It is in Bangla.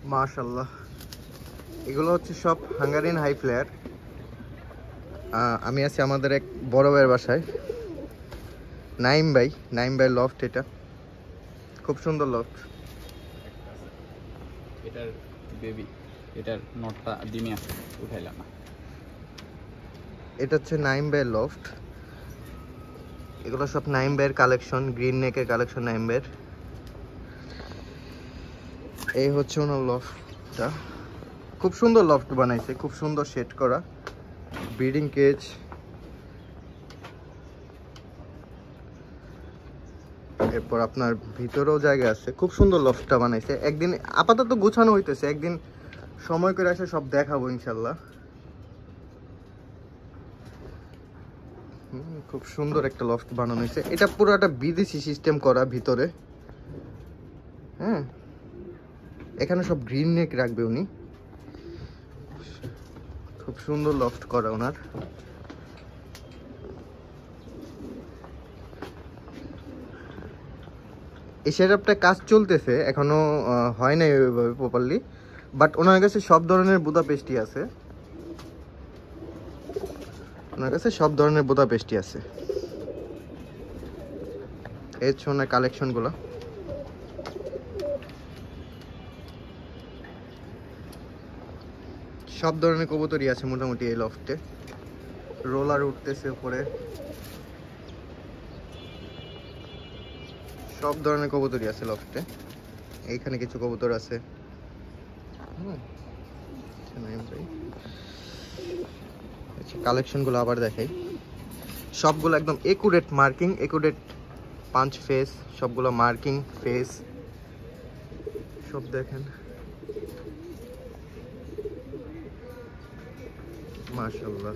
মাশাআল্লাহ, এগুলো হচ্ছে সব হাঙ্গারিয়ান হাই ফ্লেয়ার। আমি আছি আমাদের এক বড় ভাইয়ের বাসায়, নাইম ভাই। নাইম ভাই লফট, এটা খুব সুন্দর লফট। এটার বেবি, এটার নটটা ডিমে আছে, উঠাইলাম না। এটা হচ্ছে নাইম ভাইয়ের লফট। এগুলো সব নাইম ভাইয়ের কালেকশন, গ্রিন নেকের কালেকশন নাইম ভাইয়ের। এই হচ্ছে ওনার লফটটা, খুব সুন্দর লফট বানাইছে, খুব সুন্দর সেট করা, ব্রিডিং কেজ। এরপর আপনার ভিতরেও জায়গা আছে, খুব সুন্দর লফটটা বানাইছে। একদিন আপাতত গুছানো হইতেছে, একদিন সময় করে আসে সব দেখাবো ইনশাল্লাহ। খুব সুন্দর একটা লফট বানানো হয়েছে। এটা পুরো একটা বিদেশি সিস্টেম করা ভিতরে। হ্যাঁ, এখানে সব গ্রিন নেক রাখবে উনি, খুব সুন্দর লফট করা ওনার। এই সেটআপটা কাজ চলতেছে, এখনো হয় নাই ওইভাবে প্রপারলি, বাট ওনার কাছে সব ধরনের বুদাপেস্টি আছে। ওনার কাছে সব ধরনের বুদাপেস্টি আছে। এই হচ্ছে ওনার কালেকশনগুলো। সব ধরনের কবুতরই আছে মোটামুটি এই লফটে। রোলার উঠতেছে উপরে, সব ধরনের কবুতরই আছে লফটে। এইখানে কিছু কবুতর আছে। কালেকশনগুলো আবার দেখাই, সবগুলো একদম একুরেট মার্কিং, একুরেট পাঁচ ফেস, সবগুলো মার্কিং ফেস সব দেখেন। মাশাআল্লাহ,